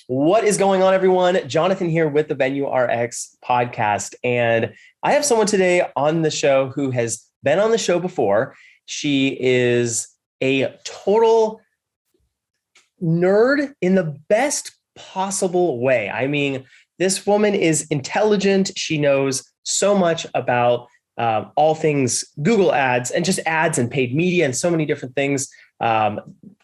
What is going on, everyone? Jonathan here with the Venue RX podcast. And I have someone today on the show who has been on the show before. She is a total nerd in the best possible way. I mean, this woman is intelligent. She knows so much about all things Google ads and just ads and paid media and so many different things.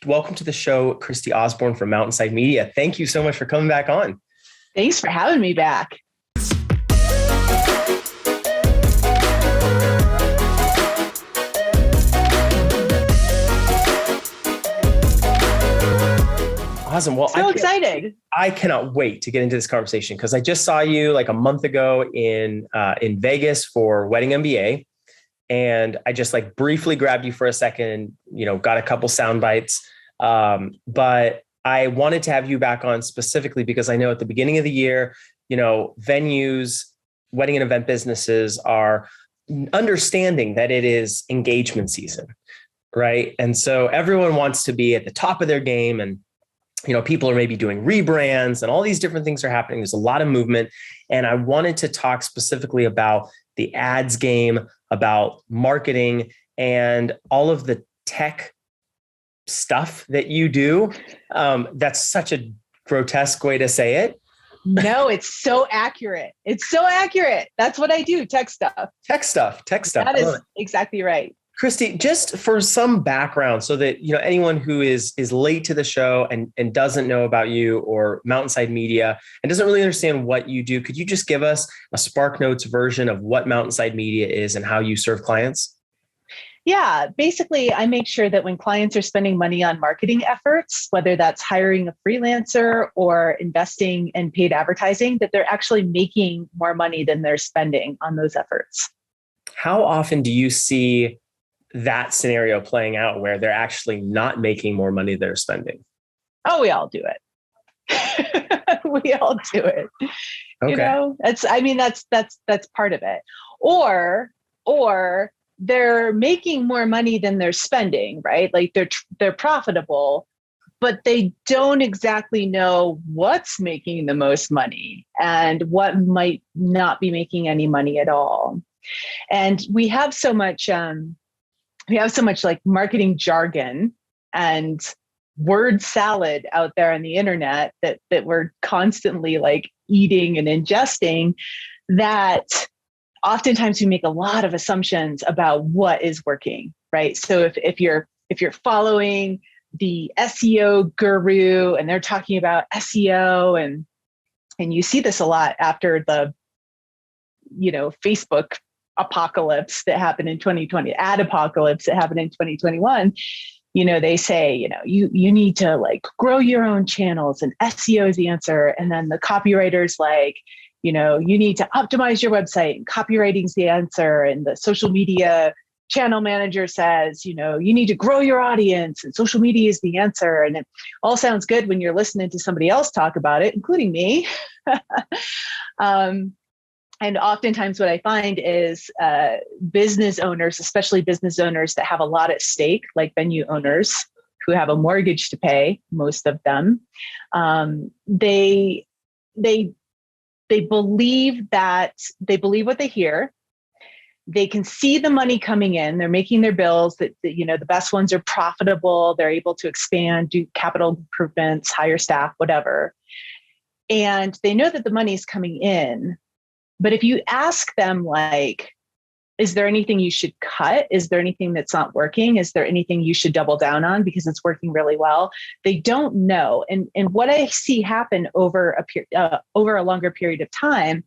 Welcome to the show, Christie Osborne from Mountainside Media. Thank you so much for coming back on. Thanks for having me back. Awesome. Well, so excited. I cannot wait to get into this conversation because I just saw you like a month ago in Vegas for Wedding MBA. And I just like briefly grabbed you for a second, got a couple sound bites. But I wanted to have you back on specifically because I know at the beginning of the year, venues, wedding and event businesses are understanding that it is engagement season, right? And so everyone wants to be at the top of their game, and people are maybe doing rebrands and all these different things are happening. There's a lot of movement. And I wanted to talk specifically about the ads game, about marketing, and all of the tech stuff that you do. That's such a grotesque way to say it. No, it's so accurate. It's so accurate. That's what I do. Tech stuff. Tech stuff. That is exactly right. Christie, just for some background so that anyone who is late to the show and doesn't know about you or Mountainside Media and doesn't really understand what you do, could you just give us a Spark Notes version of what Mountainside Media is and how you serve clients? Yeah, basically, I make sure that when clients are spending money on marketing efforts, whether that's hiring a freelancer or investing in paid advertising, that they're actually making more money than they're spending on those efforts. How often do you see that scenario playing out where they're actually not making more money than they're spending? Oh, we all do it. We all do it. Okay. That's part of it. Or they're making more money than they're spending, right? Like they're profitable, but they don't exactly know what's making the most money and what might not be making any money at all. And we have so much like marketing jargon and word salad out there on the internet that we're constantly like eating and ingesting, that oftentimes we make a lot of assumptions about what is working, right? So if you're following the SEO guru and they're talking about SEO and you see this a lot after the Facebook apocalypse that happened in 2020, ad apocalypse that happened in 2021, they say, you need to like grow your own channels and SEO is the answer. And then the copywriter's like, you need to optimize your website and copywriting is the answer. And the social media channel manager says, you need to grow your audience and social media is the answer. And it all sounds good when you're listening to somebody else talk about it, including me. And oftentimes what I find is business owners, especially business owners that have a lot at stake, like venue owners who have a mortgage to pay, most of them, they believe what they hear. They can see the money coming in. They're making their bills, that the best ones are profitable. They're able to expand, do capital improvements, hire staff, whatever. And they know that the money is coming in. But if you ask them, like, is there anything you should cut? Is there anything that's not working? Is there anything you should double down on because it's working really well? They don't know. And what I see happen over a longer period of time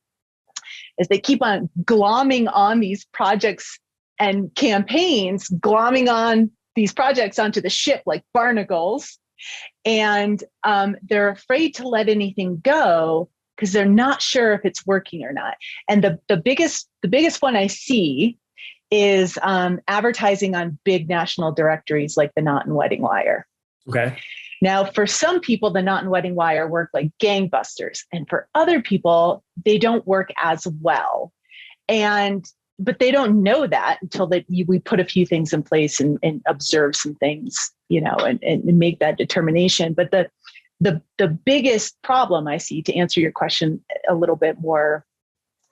is they keep on glomming on these projects and campaigns, glomming on these projects onto the ship like barnacles. And they're afraid to let anything go because they're not sure if it's working or not. And the biggest one I see is advertising on big national directories like the Knot and Wedding Wire. Okay. Now, for some people, the Knot and Wedding Wire work like gangbusters. And for other people, they don't work as well. But they don't know that until we put a few things in place and observe some things, and make that determination. But the biggest problem I see, to answer your question a little bit more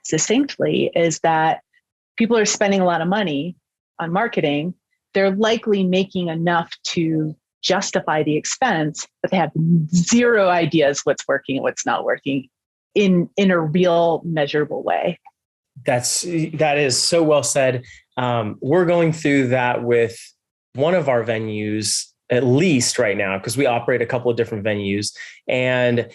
succinctly, is that people are spending a lot of money on marketing. They're likely making enough to justify the expense, but they have zero ideas what's working and what's not working in a real measurable way. That is so well said. We're going through that with one of our venues, at least right now, because we operate a couple of different venues, and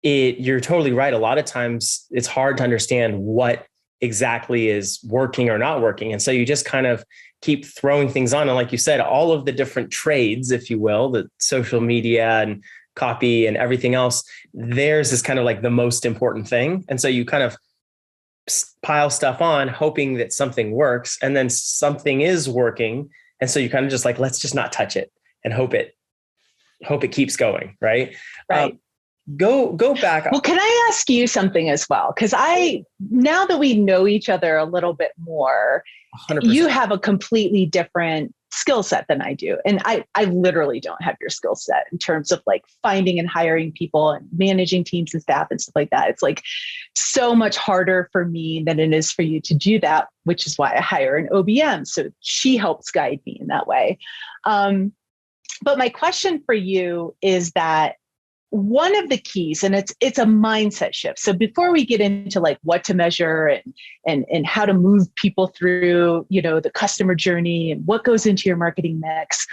you're totally right. A lot of times it's hard to understand what exactly is working or not working. And so you just kind of keep throwing things on. And like you said, all of the different trades, if you will, the social media and copy and everything else, theirs is kind of like the most important thing. And so you kind of pile stuff on, hoping that something works, and then something is working. And so you kind of just like, let's just not touch it and hope it keeps going. Right. Right. Go back. Well, can I ask you something as well? Because now that we know each other a little bit more, 100%. You have a completely different skill set than I do. And I literally don't have your skill set in terms of like finding and hiring people and managing teams and staff and stuff like that. It's like so much harder for me than it is for you to do that, which is why I hire an OBM. So she helps guide me in that way. But my question for you is that one of the keys, and it's a mindset shift. So before we get into like what to measure and how to move people through, the customer journey and what goes into your marketing mix,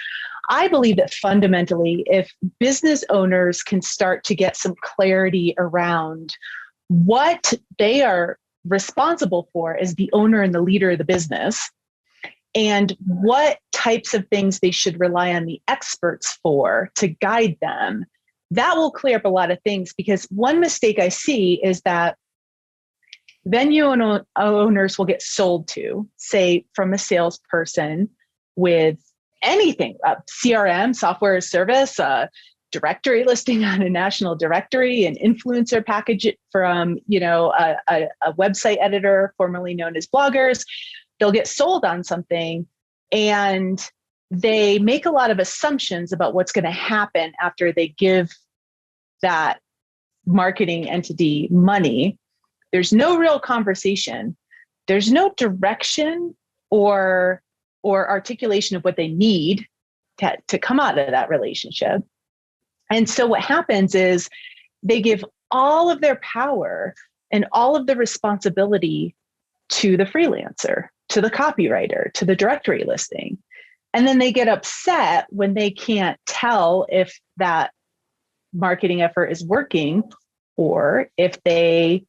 I believe that fundamentally, if business owners can start to get some clarity around what they are responsible for as the owner and the leader of the business, and what types of things they should rely on the experts for to guide them, that will clear up a lot of things. Because one mistake I see is that venue owners will get sold to, say, from a salesperson with anything, CRM, software as service, directory listing on a national directory, an influencer package from, a website editor formerly known as bloggers. They'll get sold on something and they make a lot of assumptions about what's going to happen after they give that marketing entity money. There's no real conversation. There's no direction or articulation of what they need to come out of that relationship. And so what happens is they give all of their power and all of the responsibility to the freelancer, to the copywriter, to the directory listing. And then they get upset when they can't tell if that marketing effort is working or if they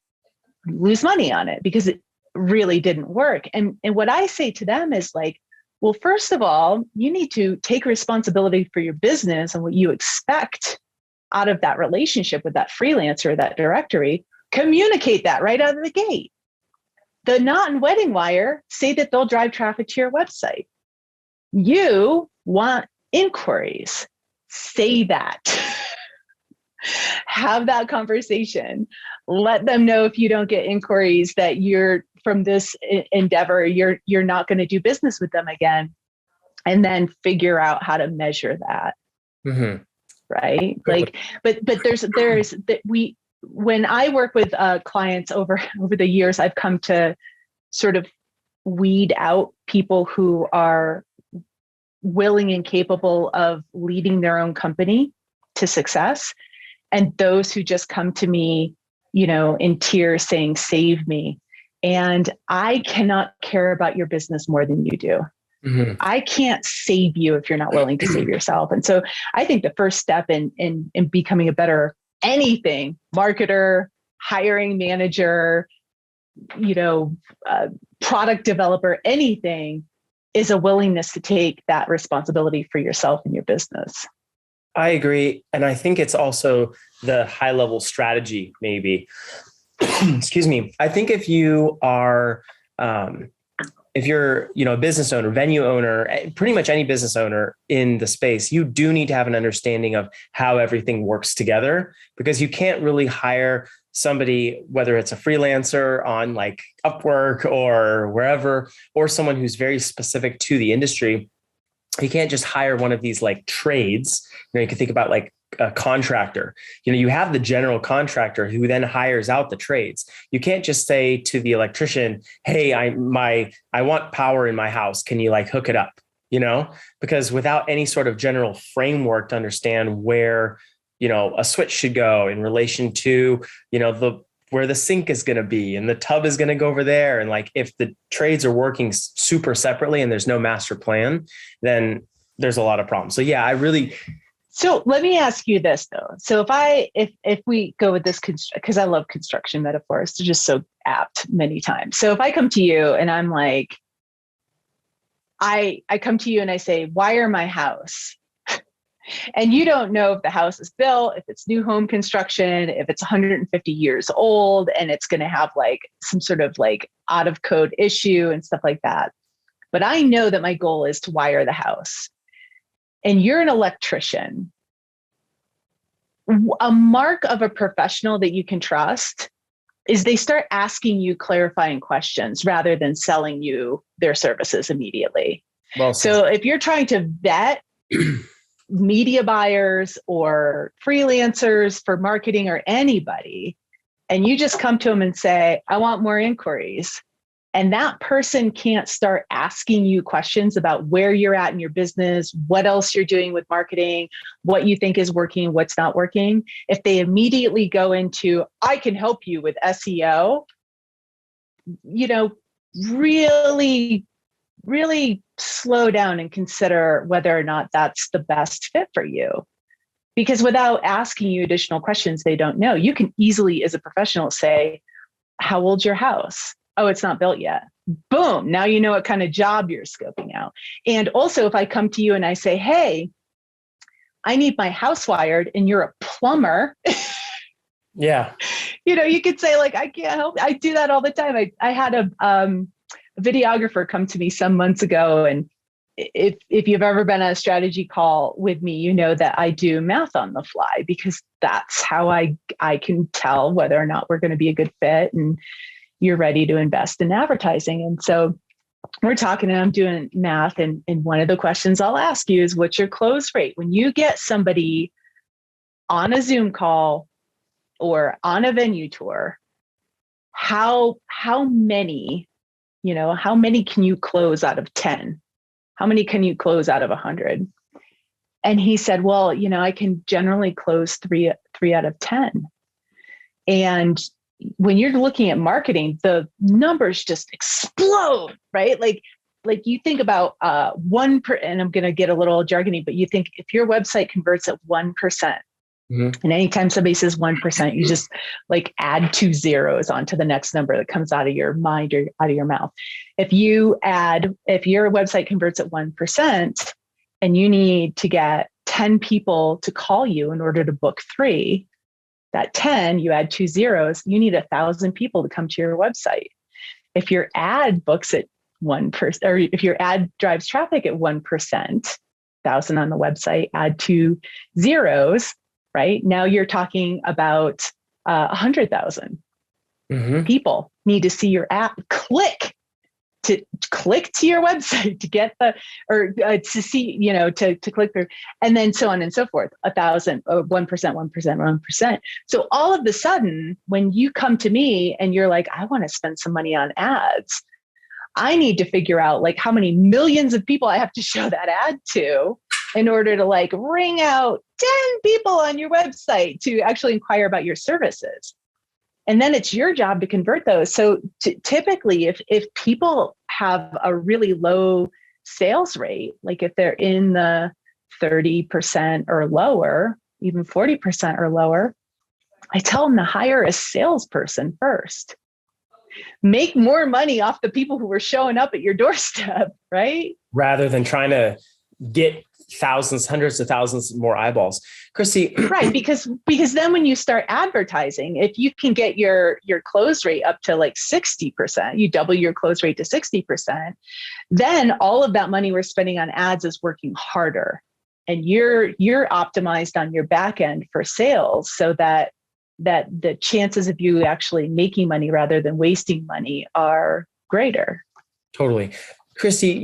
lose money on it because it really didn't work. And what I say to them is like, well, first of all, you need to take responsibility for your business and what you expect out of that relationship with that freelancer, that directory. Communicate that right out of the gate. The knot and wedding wire say that they'll drive traffic to your website. You want inquiries. Say that. Have that conversation. Let them know if you don't get inquiries that you're from this endeavor, you're not going to do business with them again. And then figure out how to measure that. Mm-hmm. Right. Like, but there's that when I work with clients over the years, I've come to sort of weed out people who are willing and capable of leading their own company to success. And those who just come to me, in tears saying, save me. And I cannot care about your business more than you do. Mm-hmm. I can't save you if you're not willing to save yourself. And so I think the first step in becoming a better anything, marketer, hiring manager, product developer, anything, is a willingness to take that responsibility for yourself and your business. I agree. And I think it's also the high level strategy, maybe. Excuse me. I think if you are, if you're, a business owner, venue owner, pretty much any business owner in the space, you do need to have an understanding of how everything works together, because you can't really hire somebody, whether it's a freelancer on like Upwork or wherever, or someone who's very specific to the industry. You can't just hire one of these like trades. You can think about like a contractor. You have the general contractor who then hires out the trades. You can't just say to the electrician, hey, I want power in my house. Can you like hook it up? Because without any sort of general framework to understand where, a switch should go in relation to, where the sink is going to be and the tub is going to go over there. And like, if the trades are working super separately and there's no master plan, then there's a lot of problems. So yeah, So let me ask you this though. So if we go with this, because I love construction metaphors, they're just so apt many times. So if I come to you and I'm like, I come to you and I say, wire my house. And you don't know if the house is built, if it's new home construction, if it's 150 years old, and it's going to have like some sort of like out of code issue and stuff like that. But I know that my goal is to wire the house. And you're an electrician. A mark of a professional that you can trust is they start asking you clarifying questions rather than selling you their services immediately. Well, so if you're trying to vet media buyers or freelancers for marketing or anybody, and you just come to them and say, I want more inquiries, and that person can't start asking you questions about where you're at in your business, what else you're doing with marketing, what you think is working, what's not working. If they immediately go into, I can help you with SEO, really, really slow down and consider whether or not that's the best fit for you. Because without asking you additional questions they don't know, you can easily, as a professional, say, how old's your house? Oh, it's not built yet. Boom. Now you know what kind of job you're scoping out. And also, if I come to you and I say, hey, I need my house wired, and you're a plumber. Yeah. You could say, like, I can't help. I do that all the time. I had a videographer come to me some months ago, and if you've ever been on a strategy call with me, you know that I do math on the fly, because that's how I can tell whether or not we're going to be a good fit and you're ready to invest in advertising. And so we're talking and I'm doing math. And one of the questions I'll ask you is, what's your close rate? When you get somebody on a Zoom call or on a venue tour, how many can you close out of 10? How many can you close out of 100? And he said, well, I can generally close three out of 10. And when you're looking at marketing, the numbers just explode, right? Like you think about and I'm going to get a little jargony, but you think if your website converts at 1%, and anytime somebody says 1%, you just like add 2 zeros onto the next number that comes out of your mind or out of your mouth. If your website converts at 1% and you need to get 10 people to call you in order to book 3, that 10, you add 2 zeros, you need 1,000 people to come to your website. If your ad books at 1%, or if your ad drives traffic at 1%, 1,000 on the website, add 2 zeros, right? Now you're talking about 100,000 people need to see your app, click to your website to get to see, to click through, and then so on and so forth. 1,000, 1%. So all of a sudden, when you come to me and you're like, I want to spend some money on ads, I need to figure out like how many millions of people I have to show that ad to in order to like ring out 10 people on your website to actually inquire about your services. And then it's your job to convert those. So typically, if people have a really low sales rate, like if they're in the 30% or lower, even 40% or lower, I tell them to hire a salesperson first. Make more money off the people who were showing up at your doorstep, right? Rather than trying to get thousands, hundreds of thousands more eyeballs. Christie. Right. Because then when you start advertising, if you can get your close rate up to like 60%, you double your close rate to 60%, then all of that money we're spending on ads is working harder. And you're optimized on your back end for sales so that the chances of you actually making money rather than wasting money are greater. Totally. Christie,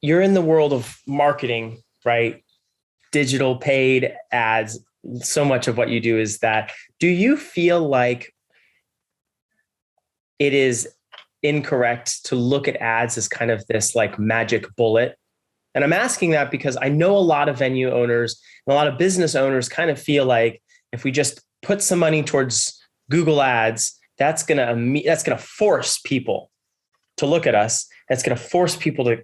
you're in the world of marketing, right? digital paid ads, so much of what you do is that. Do you feel like it is incorrect to look at ads as kind of this like magic bullet? And I'm asking that because I know a lot of venue owners and a lot of business owners kind of feel like if we just put some money towards Google ads, that's going to force people to look at us. That's going to force people to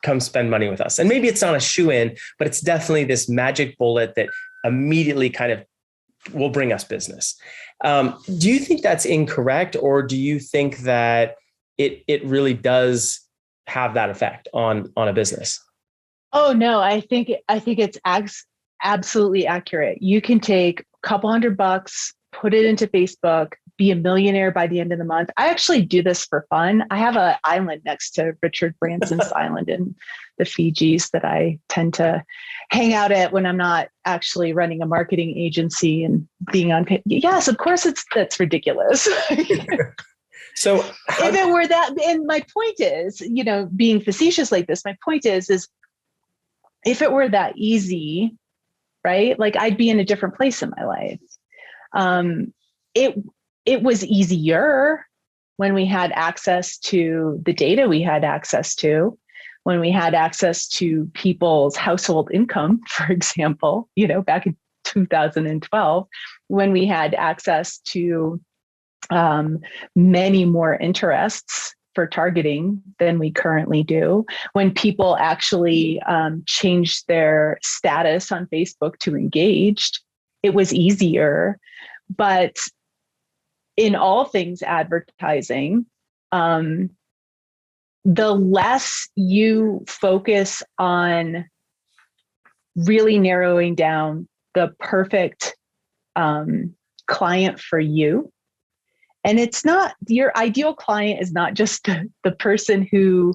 come spend money with us. And maybe it's not a shoe in, but it's definitely this magic bullet that immediately kind of will bring us business. Do you think that's incorrect, or do you think that it really does have that effect on a business? Oh no, I think it's absolutely accurate. You can take a couple $100, put it into Facebook, be a millionaire by the end of the month. I actually do this for fun. I have an island next to Richard Branson's island in the Fijis that I tend to hang out at when I'm not actually running a marketing agency and being on. Yes, of course, that's ridiculous. So if it were that, and my point is, being facetious like this, my point is if it were that easy, right? Like I'd be in a different place in my life. It was easier when we had access to the data we had access to, when we had access to people's household income, for example, back in 2012, when we had access to many more interests for targeting than we currently do, when people actually changed their status on Facebook to engaged, it was easier. But in all things advertising, the less you focus on really narrowing down the perfect client for you. And it's not, your ideal client is not just the person who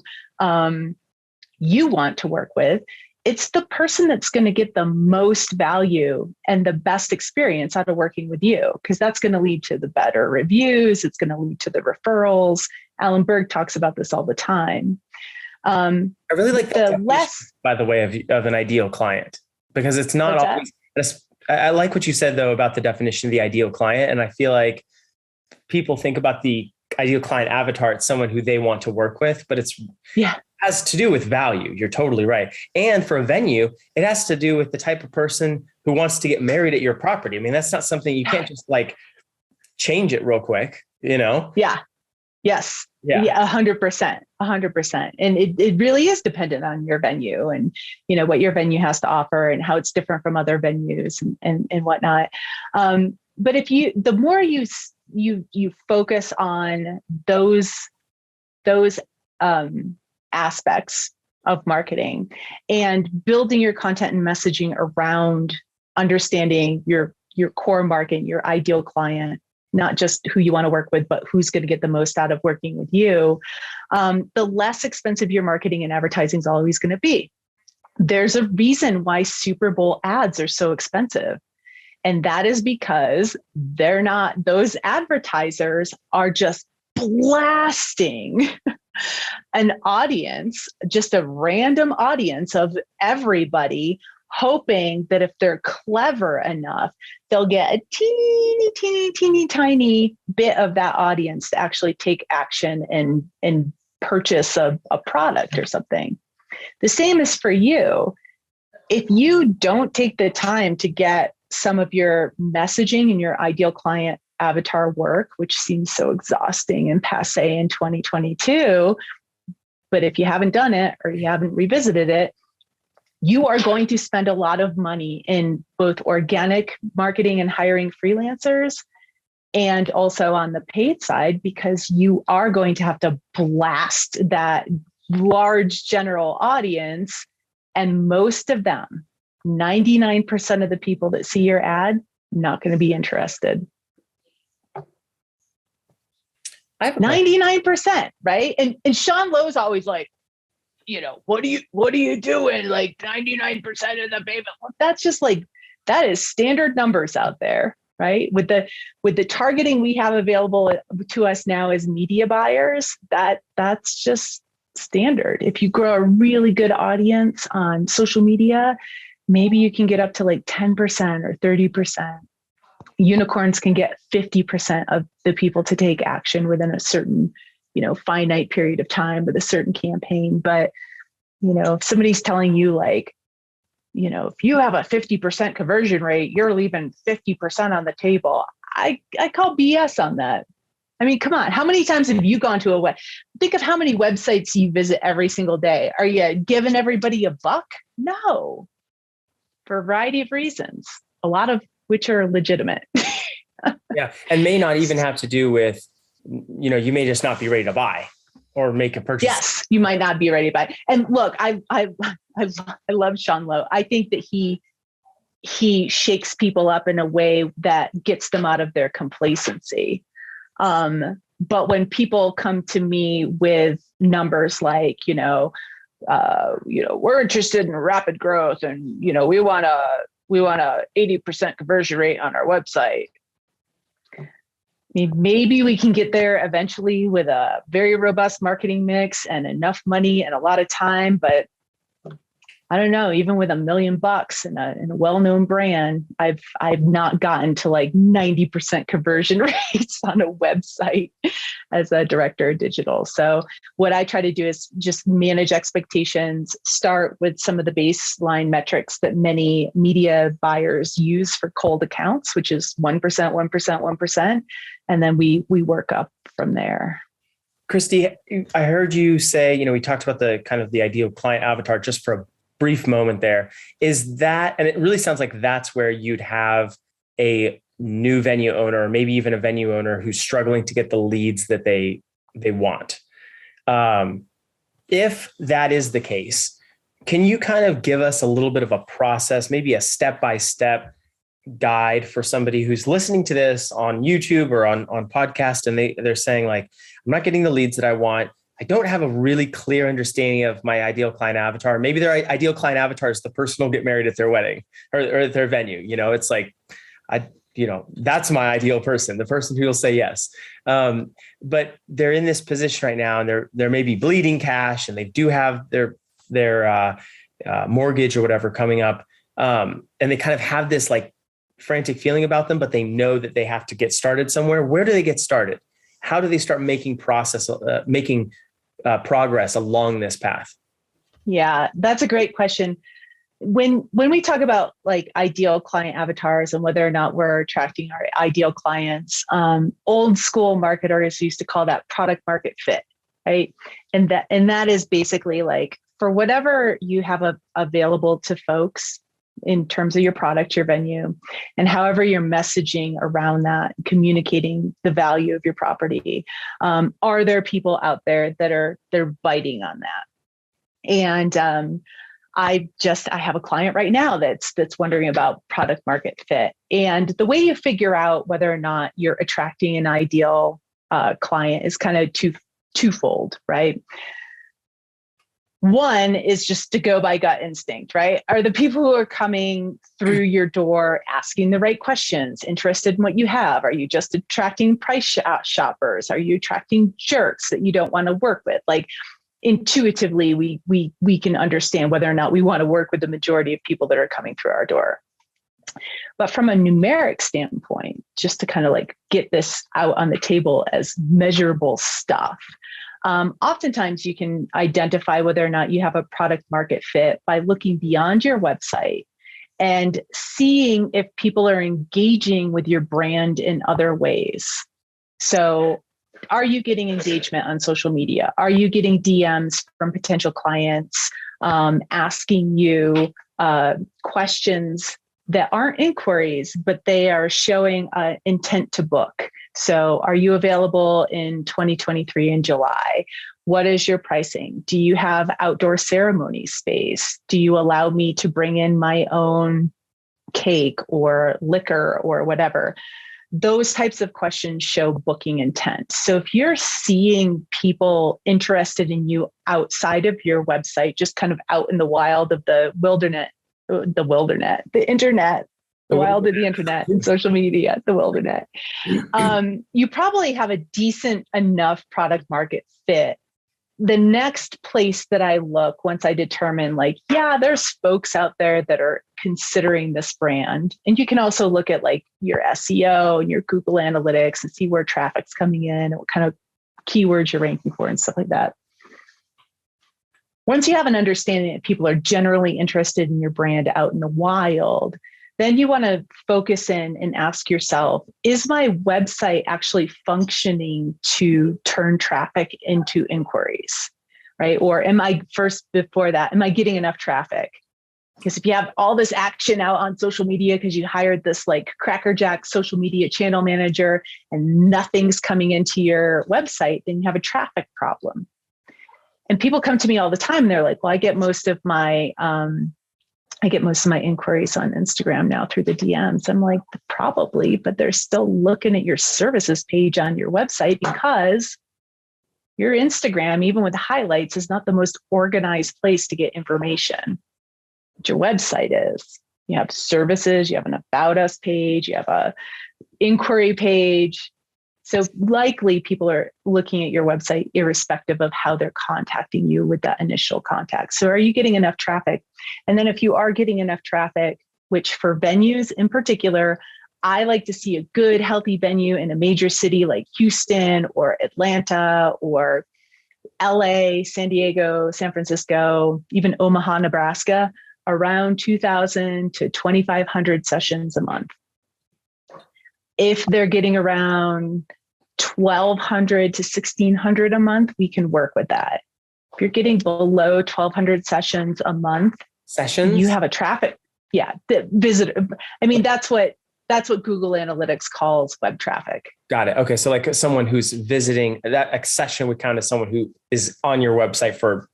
you want to work with. It's the person that's going to get the most value and the best experience out of working with you, because that's going to lead to the better reviews. It's going to lead to the referrals. Alan Berg talks about this all the time. I really like the less, by the way, of an ideal client, because it's not always. I like what you said though about the definition of the ideal client, and I feel like people think about the ideal client avatar as someone who they want to work with, but it has to do with value. You're totally right. And for a venue, it has to do with the type of person who wants to get married at your property. I mean, that's not something you can't just like change it real quick, Yeah. Yes. Yeah. 100%. And it really is dependent on your venue and, what your venue has to offer and how it's different from other venues and whatnot. But the more you focus on those aspects of marketing and building your content and messaging around understanding your core market, your ideal client, not just who you want to work with, but who's going to get the most out of working with you, the less expensive your marketing and advertising is always going to be. There's a reason why Super Bowl ads are so expensive. And that is because those advertisers are just blasting an audience, just a random audience of everybody, hoping that if they're clever enough, they'll get a teeny tiny bit of that audience to actually take action and purchase a product or something. The same is for you. If you don't take the time to get some of your messaging and your ideal client avatar work, which seems so exhausting and passé in 2022, but if you haven't done it or you haven't revisited it, you are going to spend a lot of money in both organic marketing and hiring freelancers, and also on the paid side, because you are going to have to blast that large general audience. And most of them, 99% of the people that see your ad, not going to be interested. 99%, right? And Sean Lowe's always like, what are you doing? Like 99% of the payment. Well, that's just like, that is standard numbers out there, right? With the targeting we have available to us now as media buyers, that's just standard. If you grow a really good audience on social media, maybe you can get up to like 10% or 30%. Unicorns can get 50% of the people to take action within a certain, finite period of time with a certain campaign. But, if somebody's telling you like, if you have a 50% conversion rate, you're leaving 50% on the table. I call BS on that. I mean, come on. How many times have you gone to think of how many websites you visit every single day. Are you giving everybody a buck? No, for a variety of reasons, a lot of which are legitimate. Yeah. And may not even have to do with, you may just not be ready to buy or make a purchase. Yes, you might not be ready to buy. And look, I love Sean Lowe. I think that he shakes people up in a way that gets them out of their complacency. But when people come to me with numbers like, we're interested in rapid growth and, we want a 80% conversion rate on our website. I mean, maybe we can get there eventually with a very robust marketing mix and enough money and a lot of time, but I don't know, even with $1 million in a well-known brand, I've not gotten to like 90% conversion rates on a website as a director of digital. So what I try to do is just manage expectations, start with some of the baseline metrics that many media buyers use for cold accounts, which is 1%, 1%, 1%. And then we work up from there. Christie, I heard you say, we talked about the kind of the ideal client avatar just for a brief moment there. Is that, and it really sounds like that's where you'd have a new venue owner, or maybe even a venue owner who's struggling to get the leads that they want. If that is the case, can you kind of give us a little bit of a process, maybe a step-by-step guide for somebody who's listening to this on YouTube or on podcast, and they're saying like, I'm not getting the leads that I want. I don't have a really clear understanding of my ideal client avatar. Maybe their ideal client avatar is the person who'll get married at their wedding or at their venue. It's like, that's my ideal person, the person who will say yes. But they're in this position right now, and they're maybe bleeding cash, and they do have their mortgage or whatever coming up. And they kind of have this like frantic feeling about them, but they know that they have to get started somewhere. Where do they get started? How do they start making progress along this path? Yeah, that's a great question. When we talk about like ideal client avatars and whether or not we're attracting our ideal clients, old school marketers used to call that product market fit, right? And that is basically like for whatever you have available to folks in terms of your product, your venue, and however you're messaging around that, communicating the value of your property. Are there people out there that they're biting on that? And I have a client right now that's wondering about product market fit. And the way you figure out whether or not you're attracting an ideal client is kind of twofold, right? One is just to go by gut instinct, right? Are the people who are coming through your door asking the right questions, interested in what you have? Are you just attracting price shoppers? Are you attracting jerks that you don't want to work with? Like intuitively, we can understand whether or not we want to work with the majority of people that are coming through our door. But from a numeric standpoint, just to kind of like get this out on the table as measurable stuff, oftentimes you can identify whether or not you have a product market fit by looking beyond your website and seeing if people are engaging with your brand in other ways. So are you getting engagement on social media? Are you getting DMs from potential clients asking you questions that aren't inquiries, but they are showing intent to book? So are you available in 2023 in July? What is your pricing? Do you have outdoor ceremony space? Do you allow me to bring in my own cake or liquor or whatever? Those types of questions show booking intent. So if you're seeing people interested in you outside of your website, just kind of out in the wild of the internet, the wild of the internet and social media, the wilderness, you probably have a decent enough product market fit the next place that I look once I determine like, yeah, there's folks out there that are considering this brand. And you can also look at like your SEO and your Google Analytics and see where traffic's coming in and what kind of keywords you're ranking for and stuff like that. Once you have an understanding that people are generally interested in your brand out in the wild, then you want to focus in and ask yourself, is my website actually functioning to turn traffic into inquiries, right? Or am I getting enough traffic? Because if you have all this action out on social media because you hired this like crackerjack social media channel manager and nothing's coming into your website, then you have a traffic problem. And people come to me all the time and they're like, well, I get most of my inquiries on Instagram now through the DMs. I'm like, probably, but they're still looking at your services page on your website because your Instagram, even with highlights, is not the most organized place to get information. But your website is. You have services, you have an About Us page, you have a inquiry page. So likely people are looking at your website irrespective of how they're contacting you with that initial contact. So are you getting enough traffic? And then if you are getting enough traffic, which for venues in particular, I like to see a good, healthy venue in a major city like Houston or Atlanta or LA, San Diego, San Francisco, even Omaha, Nebraska, around 2,000 to 2,500 sessions a month. If they're getting around 1,200 to 1,600 a month, we can work with that. If you're getting below 1,200 sessions a month, you have a traffic. Yeah, the visitor. I mean, that's what Google Analytics calls web traffic. Got it. Okay, so like someone who's visiting, that session would count as someone who is on your website for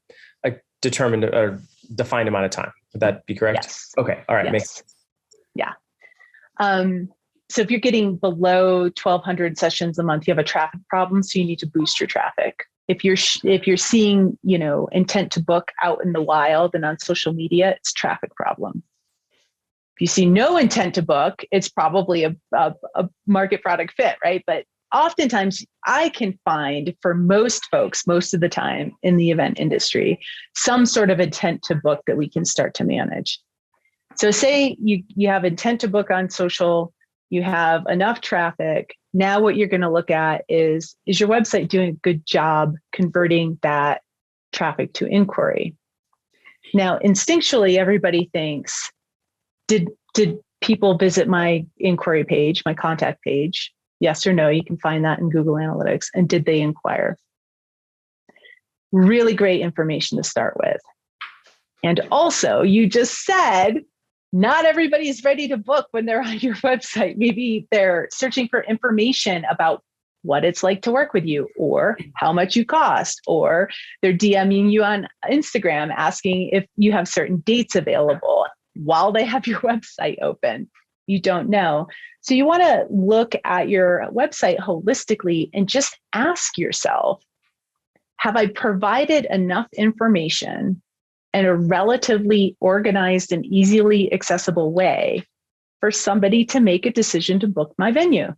a determined or defined amount of time. Would that be correct? Yes. Okay. All right. Yes. Makes sense. Yeah. So if you're getting below 1,200 sessions a month, you have a traffic problem. So you need to boost your traffic. If you're seeing, intent to book out in the wild and on social media, it's a traffic problem. If you see no intent to book, it's probably a market product fit, right? But oftentimes I can find for most folks, most of the time in the event industry, some sort of intent to book that we can start to manage. So say you have intent to book on social, you have enough traffic. Now what you're going to look at is your website doing a good job converting that traffic to inquiry? Now, instinctually, everybody thinks, did people visit my inquiry page, my contact page? Yes or no? You can find that in Google Analytics. And did they inquire? Really great information to start with. And also, you just said, not everybody is ready to book when they're on your website. Maybe they're searching for information about what it's like to work with you or how much you cost, or they're DMing you on Instagram asking if you have certain dates available while they have your website open. You don't know. So you want to look at your website holistically and just ask yourself, have I provided enough information in a relatively organized and easily accessible way for somebody to make a decision to book my venue?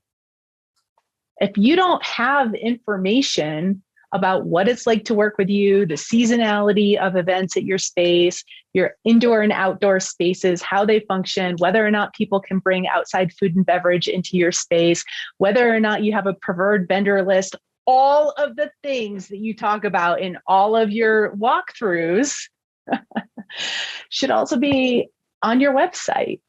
If you don't have information about what it's like to work with you, the seasonality of events at your space, your indoor and outdoor spaces, how they function, whether or not people can bring outside food and beverage into your space, whether or not you have a preferred vendor list, all of the things that you talk about in all of your walkthroughs should also be on your website.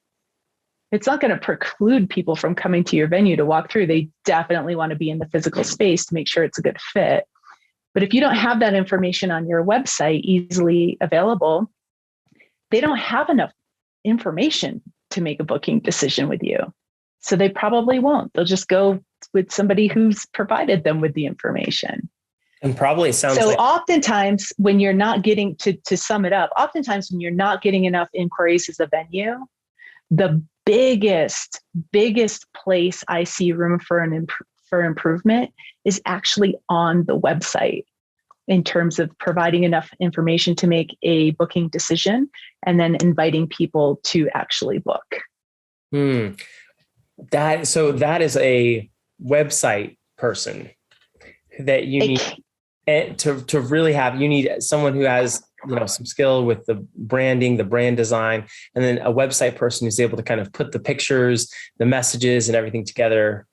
It's not going to preclude people from coming to your venue to walk through. They definitely want to be in the physical space to make sure it's a good fit. But if you don't have that information on your website easily available, they don't have enough information to make a booking decision with you. So they probably won't. They'll just go with somebody who's provided them with the information. And probably sounds so like oftentimes when you're not getting to sum it up, oftentimes when you're not getting enough inquiries as a venue, the biggest place I see room for improvement is actually on the website in terms of providing enough information to make a booking decision and then inviting people to actually book. That is a website person that you need. And to really have, you need someone who has, some skill with the branding, the brand design, and then a website person who's able to kind of put the pictures, the messages and everything together.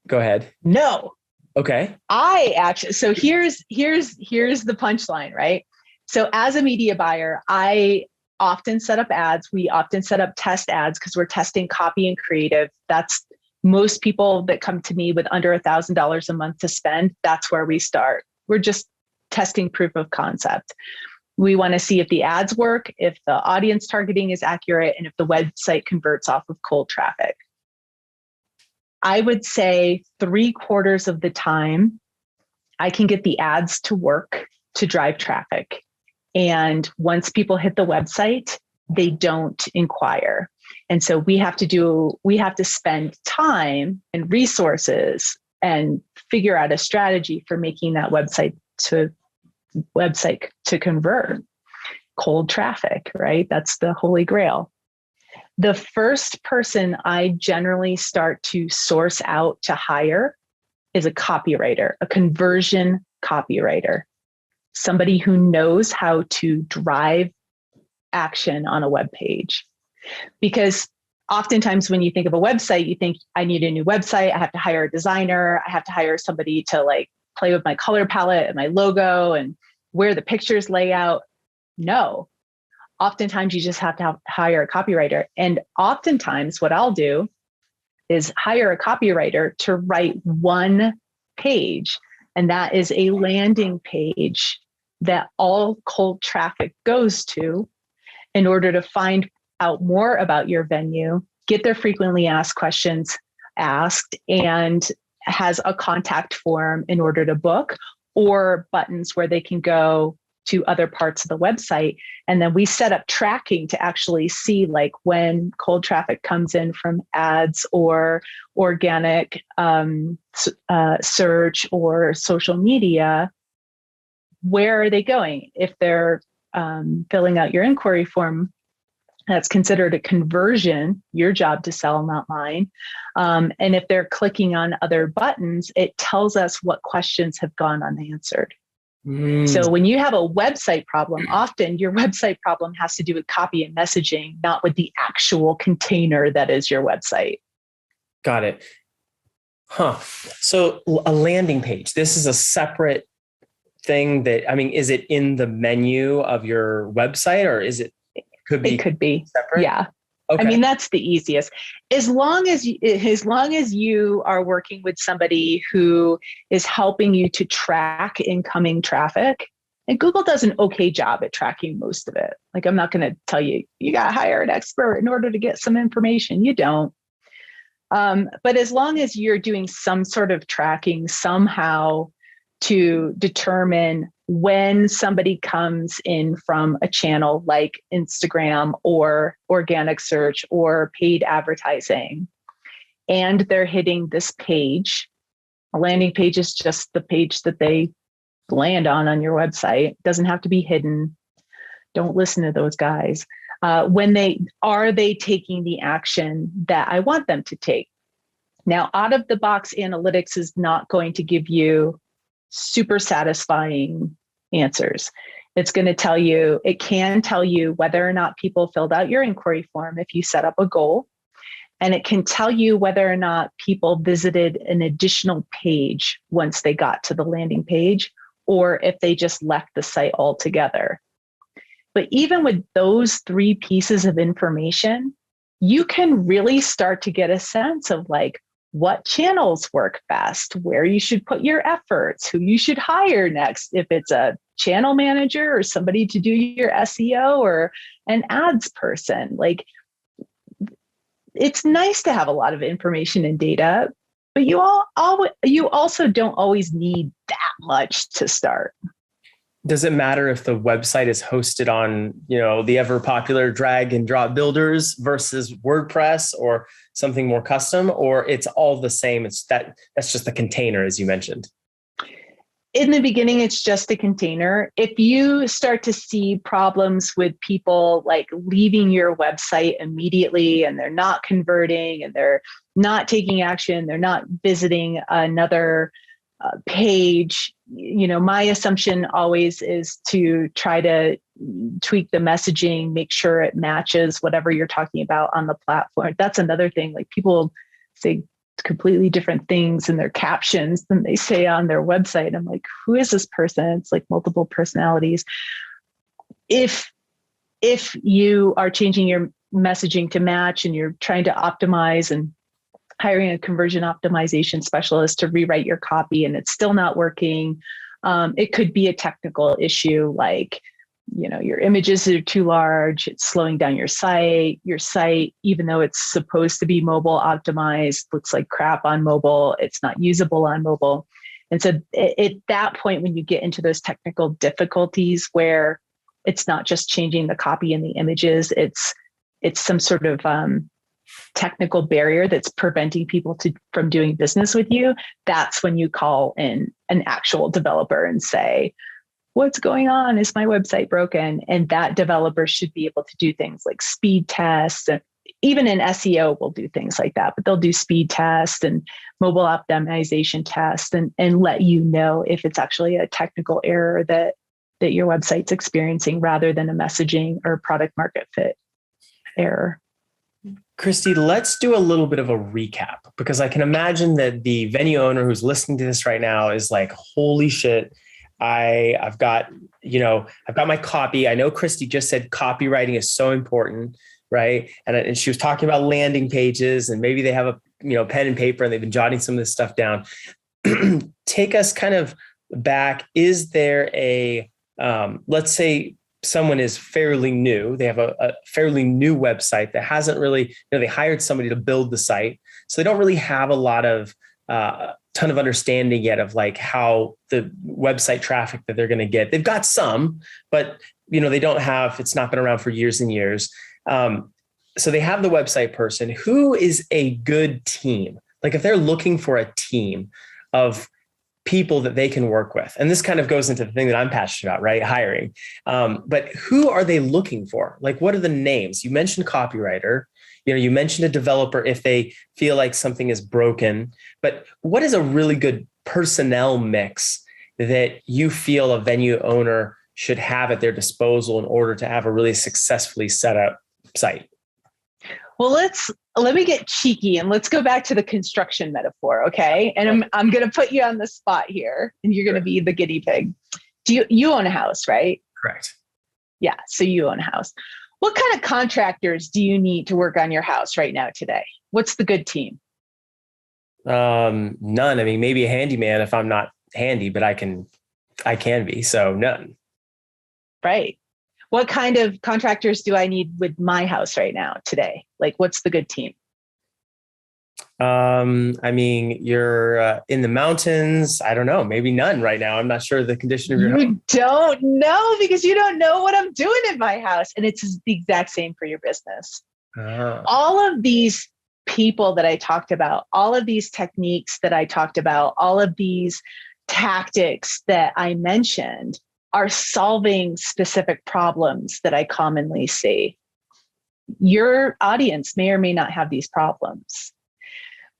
Go ahead. No. Okay. So here's the punchline, right? So as a media buyer, I often set up ads. We often set up test ads because we're testing copy and creative. That's most people that come to me with under $1,000 a month to spend. That's where we start. We're just testing proof of concept. We want to see if the ads work, if the audience targeting is accurate, and if the website converts off of cold traffic. I would say 3/4 of the time, I can get the ads to work to drive traffic. And once people hit the website, they don't inquire. And so we have to spend time and resources and figure out a strategy for making that website to convert. Cold traffic, right? That's the holy grail. The first person I generally start to source out to hire is a copywriter, a conversion copywriter, somebody who knows how to drive action on a web page. Because oftentimes when you think of a website, you think, I need a new website. I have to hire a designer. I have to hire somebody to play with my color palette and my logo and where the pictures lay out. No. Oftentimes you just have to hire a copywriter. And oftentimes what I'll do is hire a copywriter to write one page. And that is a landing page that all cold traffic goes to in order to find out more about your venue, get their frequently asked questions asked, and has a contact form in order to book, or buttons where they can go to other parts of the website. And then we set up tracking to actually see when cold traffic comes in from ads or organic search or social media, where are they going? If they're filling out your inquiry form, that's considered a conversion, your job to sell, not mine. And if they're clicking on other buttons, it tells us what questions have gone unanswered. So when you have a website problem, often your website problem has to do with copy and messaging, not with the actual container that is your website. Got it. So a landing page, this is a separate thing is it in the menu of your website, or is it could be separate? Yeah. Okay. I mean, that's the easiest. As long as you are working with somebody who is helping you to track incoming traffic, and Google does an okay job at tracking most of it. I'm not going to tell you, you got to hire an expert in order to get some information. You don't. But as long as you're doing some sort of tracking somehow to determine when somebody comes in from a channel like Instagram or organic search or paid advertising, and they're hitting this page, a landing page is just the page that they land on your website. It doesn't have to be hidden. Don't listen to those guys. Are they taking the action that I want them to take? Now, out of the box analytics is not going to give you super satisfying answers. It can tell you whether or not people filled out your inquiry form if you set up a goal. And it can tell you whether or not people visited an additional page once they got to the landing page, or if they just left the site altogether. But even with those 3 pieces of information, you can really start to get a sense of what channels work best, where you should put your efforts, who you should hire next, if it's a channel manager or somebody to do your SEO or an ads person. It's nice to have a lot of information and data, but you also don't always need that much to start. Does it matter if the website is hosted on, the ever popular drag and drop builders versus WordPress or something more custom, or it's all the same? That's just the container, as you mentioned. In the beginning, it's just a container. If you start to see problems with people leaving your website immediately and they're not converting and they're not taking action, they're not visiting another page, my assumption always is to try to tweak the messaging, make sure it matches whatever you're talking about on the platform. That's another thing. Like, people say completely different things in their captions than they say on their website. I'm like, who is this person? It's like multiple personalities. If you are changing your messaging to match and you're trying to optimize and hiring a conversion optimization specialist to rewrite your copy and it's still not working, it could be a technical issue, like, your images are too large, it's slowing down your site, even though it's supposed to be mobile optimized, looks like crap on mobile, it's not usable on mobile. And so at that point, when you get into those technical difficulties where it's not just changing the copy and the images, it's some sort of technical barrier that's preventing people from doing business with you, that's when you call in an actual developer and say, what's going on? Is my website broken? And that developer should be able to do things like speed tests. And even in SEO, will do things like that, but they'll do speed tests and mobile optimization tests and let you know if it's actually a technical error that your website's experiencing rather than a messaging or product market fit error. Christie, let's do a little bit of a recap, because I can imagine that the venue owner who's listening to this right now is like, holy shit, I've got my copy. I know Christie just said copywriting is so important, right? And she was talking about landing pages, and maybe they have a pen and paper and they've been jotting some of this stuff down. Take us kind of back. Is there a, let's say someone is fairly new, they have a fairly new website that hasn't really, they hired somebody to build the site, so they don't really have a lot of ton of understanding yet of like how the website traffic that they're going to get. They've got some, but they don't have, it's not been around for years and years. So they have the website person. Who is a good team? Like, if they're looking for a team of people that they can work with, and this kind of goes into the thing that I'm passionate about, right? Hiring. But who are they looking for? Like, what are the names? You mentioned copywriter. You mentioned a developer if they feel like something is broken, but what is a really good personnel mix that you feel a venue owner should have at their disposal in order to have a really successfully set up site? Well, let me get cheeky and let's go back to the construction metaphor. Okay. And I'm going to put you on the spot here and you're going to be the guinea pig. Do you own a house, right? Correct. Yeah. So you own a house. What kind of contractors do you need to work on your house right now today? What's the good team? None. I mean, maybe a handyman if I'm not handy, but I can be. So none. Right. What kind of contractors do I need with my house right now today? Like, what's the good team? I mean, you're in the mountains. I don't know. Maybe none right now. I'm not sure the condition of your home. You don't know because you don't know what I'm doing in my house. And it's the exact same for your business. All of these people that I talked about, all of these techniques that I talked about, all of these tactics that I mentioned are solving specific problems that I commonly see. Your audience may or may not have these problems.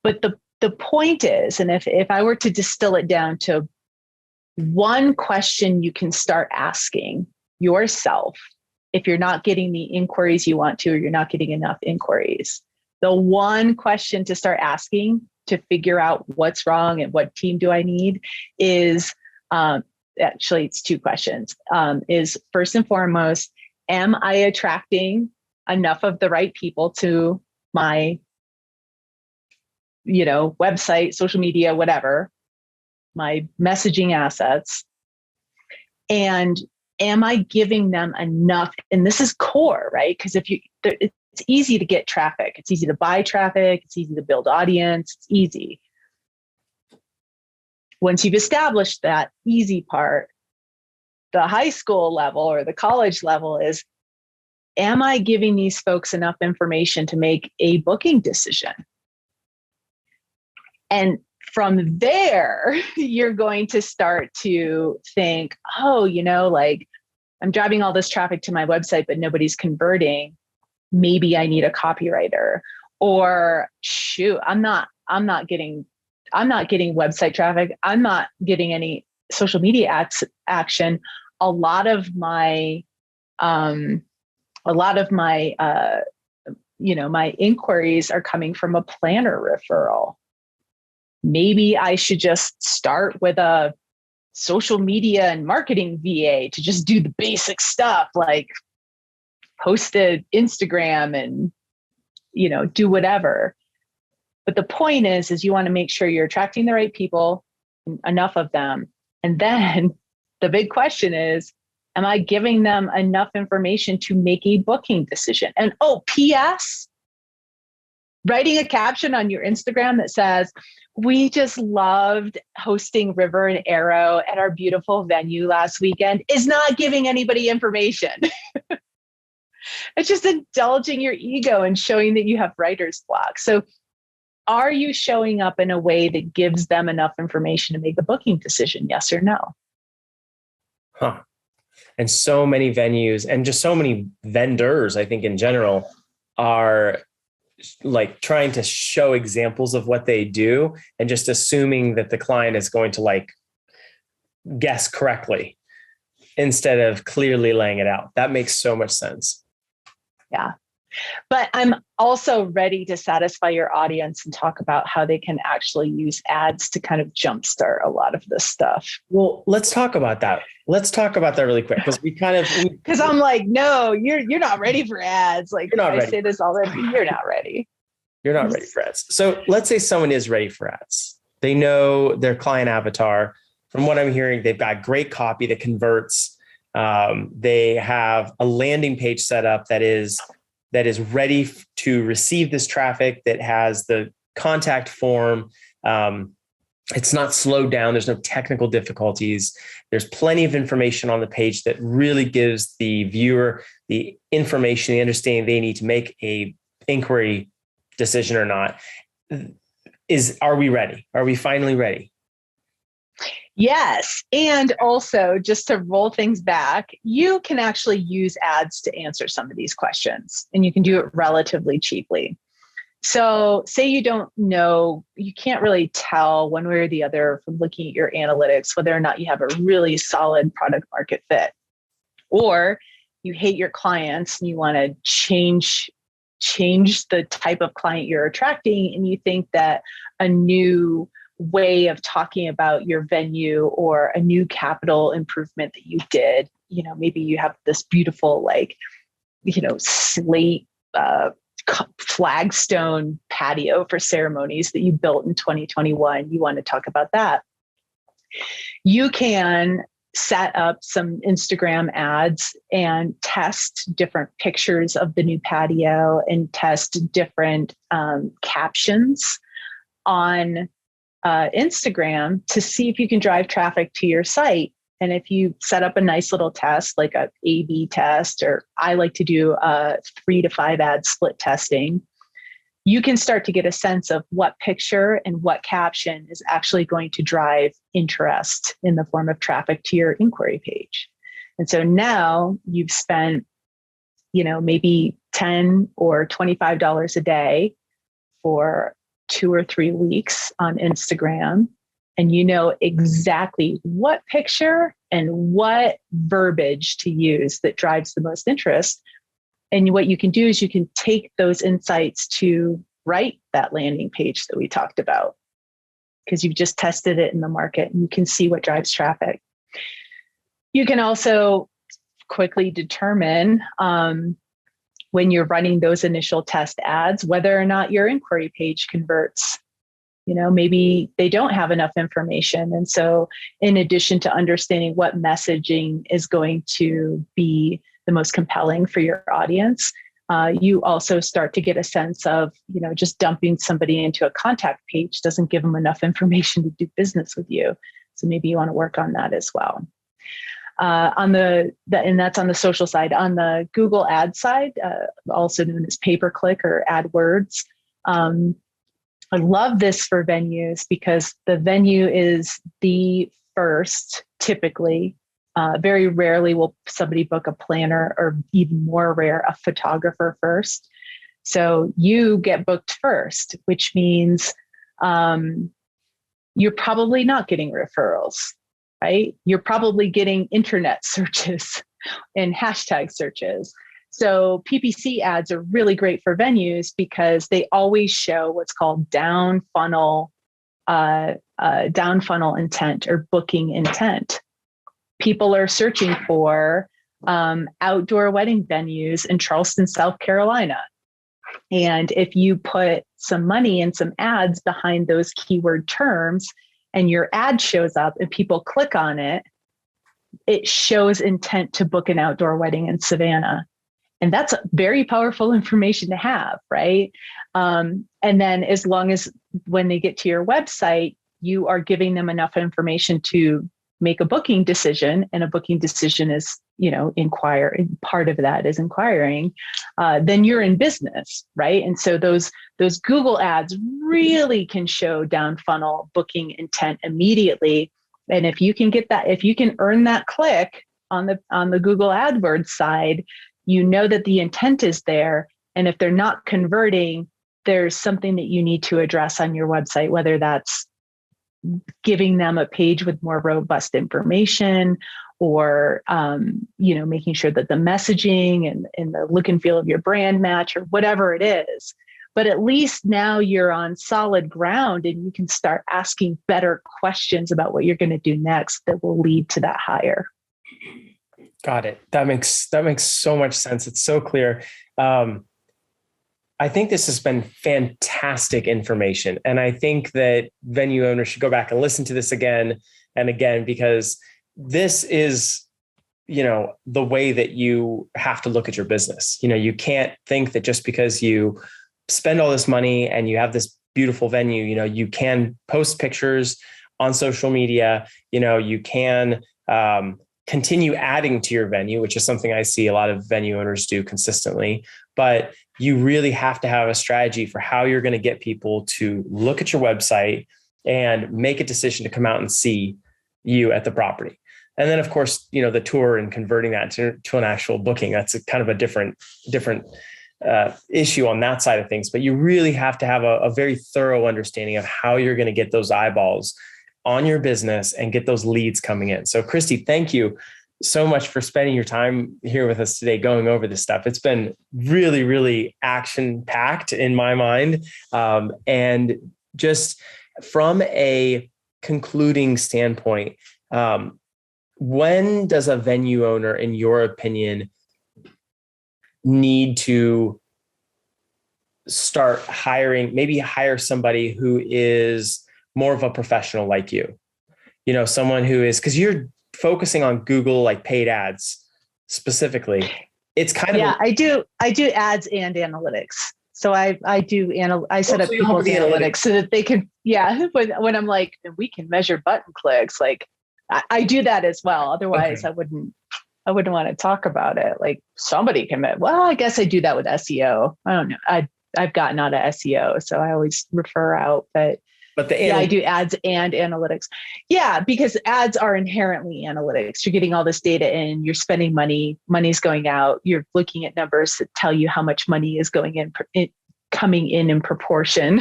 But the point is, and if I were to distill it down to one question you can start asking yourself, if you're not getting the inquiries you want to, or you're not getting enough inquiries, the one question to start asking to figure out what's wrong and what team do I need is, actually it's two questions, is first and foremost, am I attracting enough of the right people to my website, social media, whatever, my messaging assets? And am I giving them enough? And this is core, right? Because it's easy to get traffic. It's easy to buy traffic. It's easy to build audience. It's easy. Once you've established that easy part, the high school level or the college level is, am I giving these folks enough information to make a booking decision? And from there, you're going to start to think, oh, like I'm driving all this traffic to my website, but nobody's converting. Maybe I need a copywriter. Or shoot, I'm not getting I'm not getting website traffic. I'm not getting any social media action. A lot of my, my inquiries are coming from a planner referral. Maybe I should just start with a social media and marketing VA to just do the basic stuff, like post to Instagram and, do whatever. But the point is you want to make sure you're attracting the right people, enough of them. And then the big question is, am I giving them enough information to make a booking decision? And P.S., writing a caption on your Instagram that says, we just loved hosting River and Arrow at our beautiful venue last weekend is not giving anybody information. It's just indulging your ego and showing that you have writer's block. So are you showing up in a way that gives them enough information to make a booking decision? Yes or no? Huh. And so many venues and just so many vendors, I think in general, are like trying to show examples of what they do and just assuming that the client is going to like guess correctly instead of clearly laying it out. That makes so much sense. Yeah. But I'm also ready to satisfy your audience and talk about how they can actually use ads to kind of jumpstart a lot of this stuff. Well, let's talk about that. Let's talk about that really quick because I'm like, no, you're not ready for ads. Like I say this already, you're not ready. You're not ready for ads. So let's say someone is ready for ads. They know their client avatar. From what I'm hearing, they've got great copy that converts. They have a landing page set up that is ready to receive this traffic, that has the contact form. It's not slowed down. There's no technical difficulties. There's plenty of information on the page that really gives the viewer the information, the understanding they need to make a inquiry decision or not. Are we ready? Are we finally ready? Yes. And also, just to roll things back, you can actually use ads to answer some of these questions, and you can do it relatively cheaply. So say you don't know, you can't really tell one way or the other from looking at your analytics whether or not you have a really solid product market fit, or you hate your clients and you want to change the type of client you're attracting, and you think that a new way of talking about your venue or a new capital improvement that you did, maybe you have this beautiful slate flagstone patio for ceremonies that you built in 2021. You want to talk about that. You can set up some Instagram ads and test different pictures of the new patio and test different captions on Instagram to see if you can drive traffic to your site. And if you set up a nice little test, like a A/B test, or I like to do 3 to 5 ad split testing, you can start to get a sense of what picture and what caption is actually going to drive interest in the form of traffic to your inquiry page. And so now you've spent, maybe $10 or $25 a day for 2 or 3 weeks on Instagram, and you know exactly what picture and what verbiage to use that drives the most interest. And what you can do is you can take those insights to write that landing page that we talked about, because you've just tested it in the market and you can see what drives traffic. You can also quickly determine when you're running those initial test ads, whether or not your inquiry page converts. Maybe they don't have enough information. And so in addition to understanding what messaging is going to be the most compelling for your audience, you also start to get a sense of, just dumping somebody into a contact page doesn't give them enough information to do business with you. So maybe you want to work on that as well. And that's on the social side. On the Google ad side, also known as pay-per-click or AdWords, I love this for venues because the venue is the first, typically. Very rarely will somebody book a planner, or even more rare, a photographer first. So you get booked first, which means you're probably not getting referrals, right? You're probably getting internet searches and hashtag searches. So PPC ads are really great for venues because they always show what's called down funnel intent or booking intent. People are searching for outdoor wedding venues in Charleston, South Carolina. And if you put some money and some ads behind those keyword terms and your ad shows up and people click on it, it shows intent to book an outdoor wedding in Savannah. And that's very powerful information to have, right? And then as long as when they get to your website, you are giving them enough information to make a booking decision, and a booking decision is, inquire, and part of that is inquiring, then you're in business, right? And so those Google ads really can show down funnel booking intent immediately. And if you can get that, if you can earn that click on the Google AdWords side, you know that the intent is there. And if they're not converting, there's something that you need to address on your website, whether that's giving them a page with more robust information, or making sure that the messaging and the look and feel of your brand match, or whatever it is. But at least now you're on solid ground and you can start asking better questions about what you're going to do next that will lead to that hire. Got it. That makes so much sense. It's so clear. I think this has been fantastic information. And I think that venue owners should go back and listen to this again and again, because this is, the way that you have to look at your business. You can't think that just because you spend all this money and you have this beautiful venue, you can post pictures on social media, you can continue adding to your venue, which is something I see a lot of venue owners do consistently. But you really have to have a strategy for how you're going to get people to look at your website and make a decision to come out and see you at the property. And then, of course, the tour and converting that to an actual booking, that's a kind of a different issue on that side of things. But you really have to have a very thorough understanding of how you're going to get those eyeballs on your business and get those leads coming in. So Christie, thank you so much for spending your time here with us today, going over this stuff. It's been really, really action-packed in my mind. And just from a concluding standpoint, when does a venue owner, in your opinion, need to start hiring, maybe hire somebody who is more of a professional like you? Someone who is, because you're focusing on Google, like paid ads specifically. It's kind of I do ads and analytics. So I set up people's analytics so that they can, when I'm like, we can measure button clicks, like I do that as well. Otherwise, okay. I wouldn't want to talk about it. Like somebody can, I guess I do that with SEO. I don't know. I've gotten out of SEO, so I always refer out, but I do ads and analytics. Yeah, because ads are inherently analytics. You're getting all this data in, you're spending money, money's going out, you're looking at numbers that tell you how much money is going in, coming in proportion.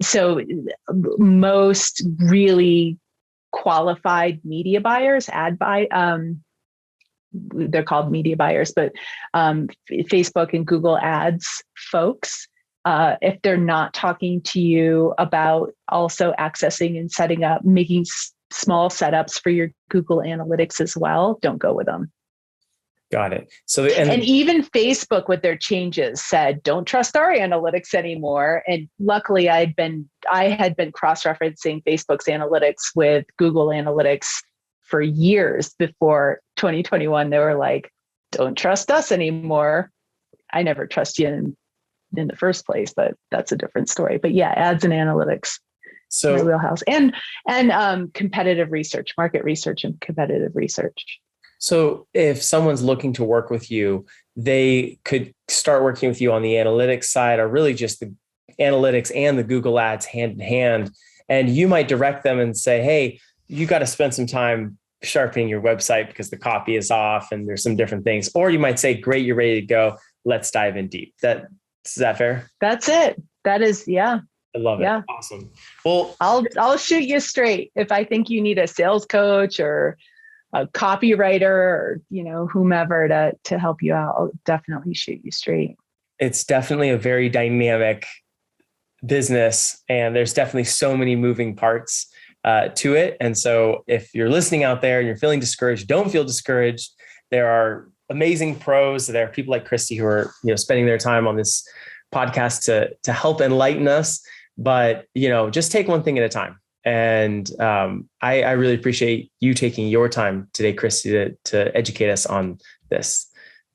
So most really qualified media buyers, they're called media buyers, but Facebook and Google ads folks, if they're not talking to you about also accessing and setting up, making small setups for your Google Analytics as well, don't go with them. Got it. So, and even Facebook with their changes said, don't trust our analytics anymore. And luckily I had been cross-referencing Facebook's analytics with Google Analytics for years before 2021. They were like, don't trust us anymore. I never trust you in the first place, but that's a different story. But yeah, ads and analytics, so wheelhouse, and competitive research, market research, and competitive research. So if someone's looking to work with you, they could start working with you on the analytics side, or really just the analytics and the Google ads hand in hand. And you might direct them and say, hey, you got to spend some time sharpening your website because the copy is off and there's some different things. Or you might say, great, you're ready to go. Let's dive in deep. Is that fair? That's it. That is, yeah. I love it. Yeah. Awesome. Well, I'll shoot you straight. If I think you need a sales coach or a copywriter or, whomever to help you out, I'll definitely shoot you straight. it's definitely a very dynamic business, and there's definitely so many moving parts to it. And so if you're listening out there and you're feeling discouraged, don't feel discouraged. There are amazing pros. There are people like Christie who are, spending their time on this podcast to help enlighten us. But, just take one thing at a time. And I really appreciate you taking your time today, Christie, to educate us on this.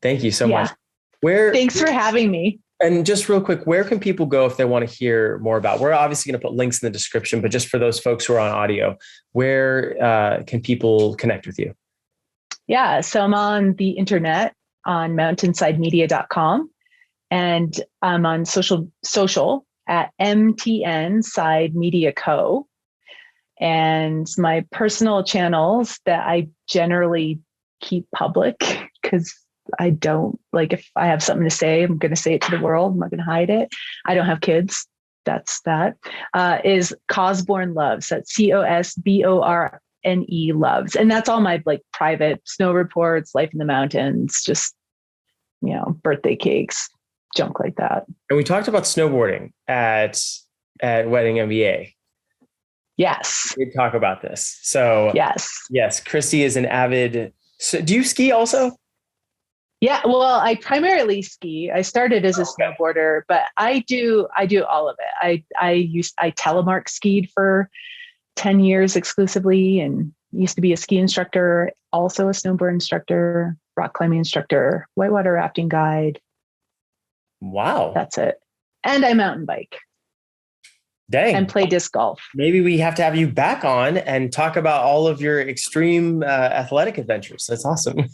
Thank you so much. Thanks for having me. And just real quick, where can people go if they want to hear more about? We're obviously going to put links in the description, but just for those folks who are on audio, where can people connect with you? Yeah, so I'm on the internet on mountainsidemedia.com, and I'm on social at MTN Side Media Co. And my personal channels that I generally keep public, because I don't if I have something to say, I'm going to say it to the world. I'm not going to hide it. I don't have kids. That's that. Is Cosborne Loves. That's COSBORNE Loves. And that's all my private snow reports, life in the mountains, just, birthday cakes, junk like that. And we talked about snowboarding at Wedding MBA. Yes. We talk about this. So yes, Christie is an avid. So do you ski also? Yeah, well, I primarily ski. I started as a snowboarder, but I do all of it. I telemark skied for 10 years exclusively, and used to be a ski instructor, also a snowboard instructor, rock climbing instructor, whitewater rafting guide. Wow. That's it. And I mountain bike. Dang. And play disc golf. Maybe we have to have you back on and talk about all of your extreme athletic adventures. That's awesome.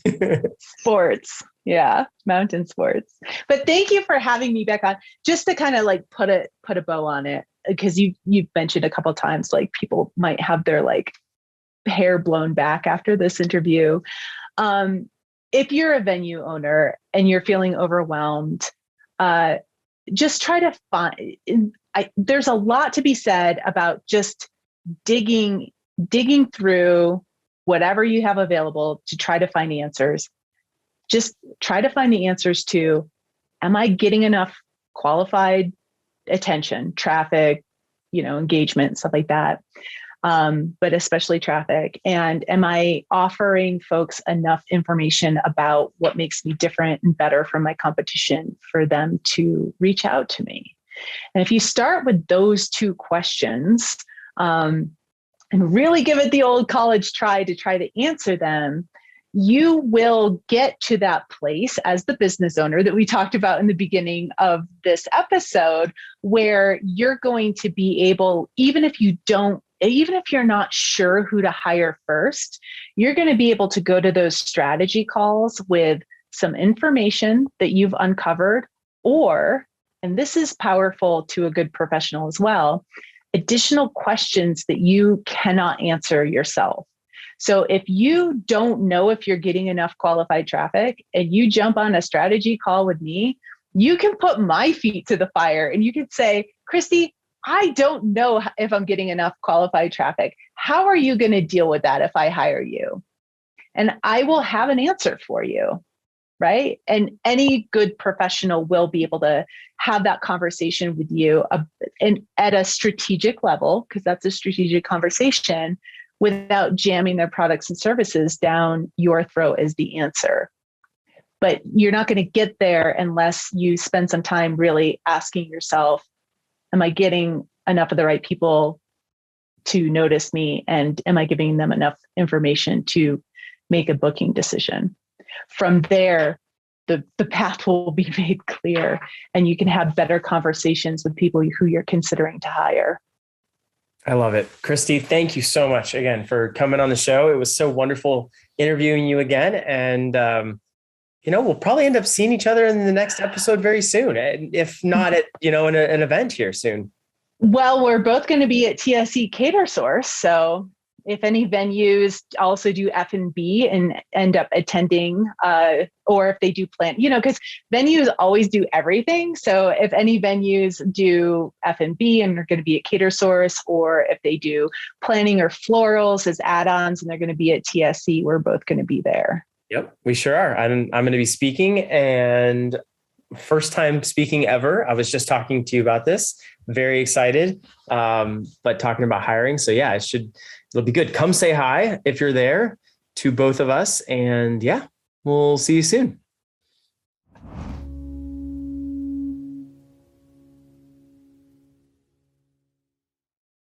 Sports. Yeah. Mountain sports. But thank you for having me back on, just to kind of put a bow on it. Because you've mentioned a couple of times, people might have their hair blown back after this interview. If you're a venue owner and you're feeling overwhelmed, just try to find, there's a lot to be said about just digging through whatever you have available to try to find answers. Just try to find the answers to, am I getting enough qualified attention, traffic, engagement, stuff like that. But especially traffic. And am I offering folks enough information about what makes me different and better from my competition for them to reach out to me? And if you start with those two questions, and really give it the old college try to answer them, you will get to that place as the business owner that we talked about in the beginning of this episode, where you're going to be able, even if you're not sure who to hire first, you're going to be able to go to those strategy calls with some information that you've uncovered, or, and this is powerful to a good professional as well, additional questions that you cannot answer yourself. So if you don't know if you're getting enough qualified traffic and you jump on a strategy call with me, you can put my feet to the fire and you can say, Christie, I don't know if I'm getting enough qualified traffic. How are you going to deal with that if I hire you? And I will have an answer for you, right? And any good professional will be able to have that conversation with you and at a strategic level, because that's a strategic conversation, without jamming their products and services down your throat as the answer. But you're not going to get there unless you spend some time really asking yourself, am I getting enough of the right people to notice me? And am I giving them enough information to make a booking decision? From there, the path will be made clear and you can have better conversations with people who you're considering to hire. I love it. Christie, thank you so much again for coming on the show. It was so wonderful interviewing you again. And, we'll probably end up seeing each other in the next episode very soon. If not at, an event here soon. Well, we're both going to be at TSE Catersource. So If any venues also do F&B and end up attending, or if they do plan, because venues always do everything. So if any venues do F&B and are going to be at Catersource, or if they do planning or florals as add-ons and they're going to be at TSC, we're both going to be there. Yep, we sure are. I'm going to be speaking, and first time speaking ever. I was just talking to you about this. Very excited, but talking about hiring. So yeah, it'll be good. Come say hi if you're there to both of us. And yeah, we'll see you soon.